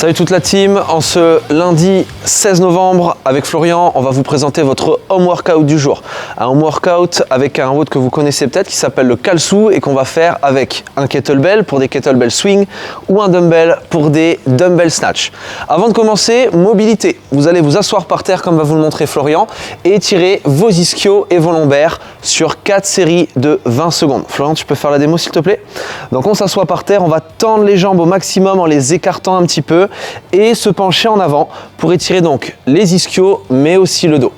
Salut toute la team, en ce lundi 16 novembre avec Florian, on va vous présenter votre home workout du jour. Un home workout avec un WOD que vous connaissez peut-être qui s'appelle le Kalsu et qu'on va faire avec un kettlebell pour des kettlebell swing ou un dumbbell pour des dumbbell snatch. Avant de commencer, mobilité. Vous allez vous asseoir par terre comme va vous le montrer Florian et étirer vos ischios et vos lombaires sur 4 séries de 20 secondes. Florian, tu peux faire la démo s'il te plaît? Donc on s'assoit par terre, on va tendre les jambes au maximum en les écartant un petit peu et se pencher en avant pour étirer donc les ischios mais aussi le dos.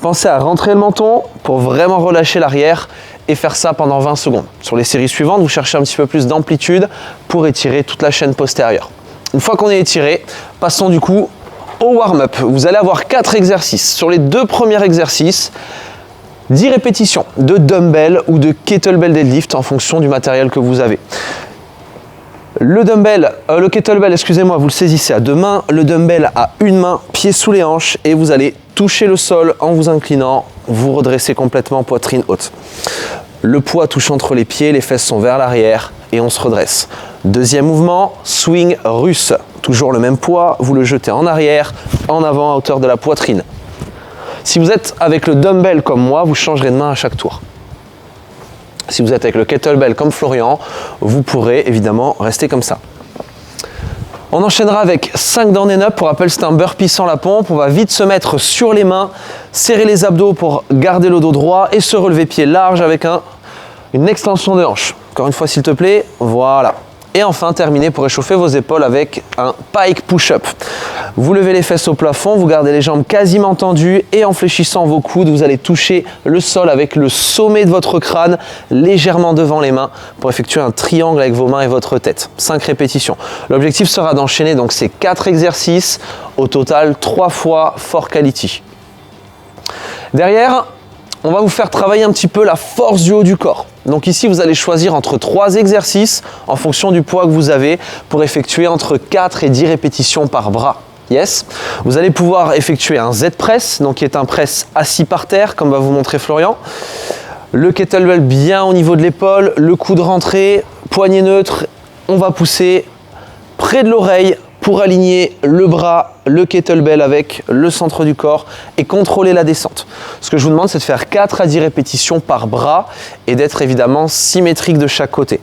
Pensez à rentrer le menton pour vraiment relâcher l'arrière et faire ça pendant 20 secondes. Sur les séries suivantes, vous cherchez un petit peu plus d'amplitude pour étirer toute la chaîne postérieure. Une fois qu'on est étiré, passons du coup au warm-up. Vous allez avoir 4 exercices. Sur les 2 premiers exercices, 10 répétitions de dumbbell ou de kettlebell deadlift en fonction du matériel que vous avez. Le kettlebell, excusez-moi, vous le saisissez à 2 mains, le dumbbell à une main, pied sous les hanches et vous allez toucher le sol en vous inclinant, vous redressez complètement poitrine haute. Le poids touche entre les pieds, les fesses sont vers l'arrière et on se redresse. Deuxième mouvement, swing russe. Toujours le même poids, vous le jetez en arrière, en avant à hauteur de la poitrine. Si vous êtes avec le dumbbell comme moi, vous changerez de main à chaque tour. Si vous êtes avec le kettlebell comme Florian, vous pourrez évidemment rester comme ça. On enchaînera avec 5 down and up. Pour rappel, c'est un burpee sans la pompe. On va vite se mettre sur les mains, serrer les abdos pour garder le dos droit et se relever pied large avec une extension de hanche. Encore une fois, s'il te plaît, voilà. Et enfin, terminer pour réchauffer vos épaules avec un pike push-up. Vous levez les fesses au plafond, vous gardez les jambes quasiment tendues et en fléchissant vos coudes, vous allez toucher le sol avec le sommet de votre crâne légèrement devant les mains pour effectuer un triangle avec vos mains et votre tête. 5 répétitions. L'objectif sera d'enchaîner donc ces 4 exercices, au total 3 fois for quality. Derrière, on va vous faire travailler un petit peu la force du haut du corps. Donc ici, vous allez choisir entre 3 exercices en fonction du poids que vous avez pour effectuer entre 4 et 10 répétitions par bras. Yes. Vous allez pouvoir effectuer un Z-press, donc qui est un press assis par terre, comme va vous montrer Florian. Le kettlebell bien au niveau de l'épaule, le coude rentré, poignet neutre. On va pousser près de l'oreille pour aligner le bras, le kettlebell avec le centre du corps et contrôler la descente. Ce que je vous demande, c'est de faire 4 à 10 répétitions par bras et d'être évidemment symétrique de chaque côté.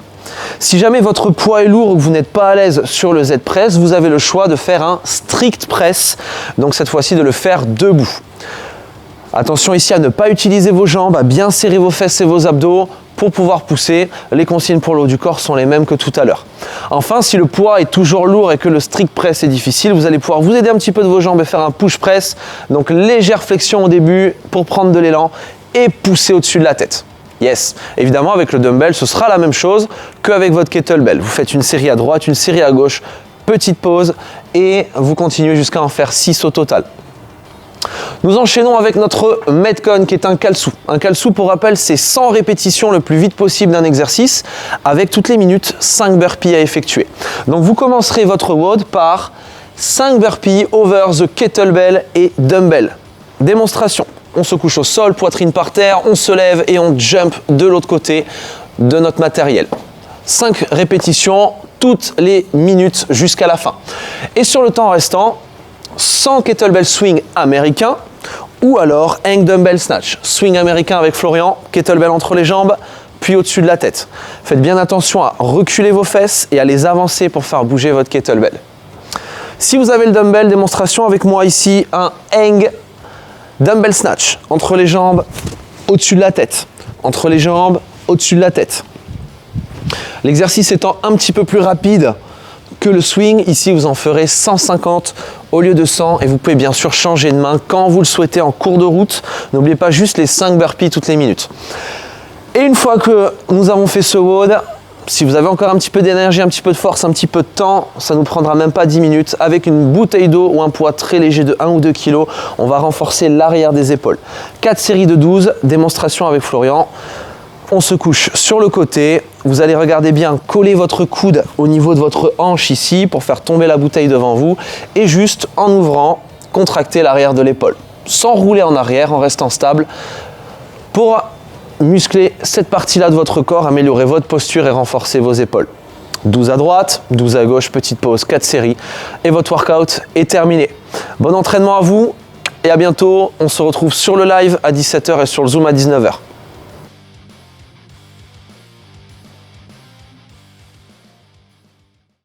Si jamais votre poids est lourd ou que vous n'êtes pas à l'aise sur le Z-press, vous avez le choix de faire un strict press, donc cette fois-ci de le faire debout. Attention ici à ne pas utiliser vos jambes, à bien serrer vos fesses et vos abdos pour pouvoir pousser. Les consignes pour le haut du corps sont les mêmes que tout à l'heure. Enfin, si le poids est toujours lourd et que le strict press est difficile, vous allez pouvoir vous aider un petit peu de vos jambes et faire un push press. Donc légère flexion au début pour prendre de l'élan et pousser au-dessus de la tête. Yes, évidemment avec le dumbbell, ce sera la même chose qu'avec votre kettlebell. Vous faites une série à droite, une série à gauche, petite pause et vous continuez jusqu'à en faire 6 au total. Nous enchaînons avec notre Metcon qui est un Kalsu. Un Kalsu, pour rappel, c'est 100 répétitions le plus vite possible d'un exercice avec toutes les minutes 5 burpees à effectuer. Donc vous commencerez votre WOD par 5 burpees over the kettlebell et dumbbell. Démonstration. On se couche au sol, poitrine par terre, on se lève et on jump de l'autre côté de notre matériel. 5 répétitions toutes les minutes jusqu'à la fin. Et sur le temps restant, 100 kettlebell swing américain ou alors hang dumbbell snatch. Swing américain avec Florian, kettlebell entre les jambes, puis au-dessus de la tête. Faites bien attention à reculer vos fesses et à les avancer pour faire bouger votre kettlebell. Si vous avez le dumbbell, démonstration avec moi ici, un hang dumbbell snatch. Entre les jambes, au-dessus de la tête. Entre les jambes, au-dessus de la tête. L'exercice étant un petit peu plus rapide que le swing, ici vous en ferez 150 au lieu de 100 et vous pouvez bien sûr changer de main quand vous le souhaitez en cours de route. N'oubliez pas juste les 5 burpees toutes les minutes. Et une fois que nous avons fait ce WOD, si vous avez encore un petit peu d'énergie, un petit peu de force, un petit peu de temps, ça ne nous prendra même pas 10 minutes. Avec une bouteille d'eau ou un poids très léger de 1 ou 2 kg, on va renforcer l'arrière des épaules. 4 séries de 12, démonstration avec Florian. On se couche sur le côté, vous allez regarder bien, coller votre coude au niveau de votre hanche ici pour faire tomber la bouteille devant vous et juste en ouvrant, contracter l'arrière de l'épaule. Sans rouler en arrière, en restant stable pour muscler cette partie-là de votre corps, améliorer votre posture et renforcer vos épaules. 12 à droite, 12 à gauche, petite pause, 4 séries et votre workout est terminé. Bon entraînement à vous et à bientôt. On se retrouve sur le live à 17 h et sur le Zoom à 19 h.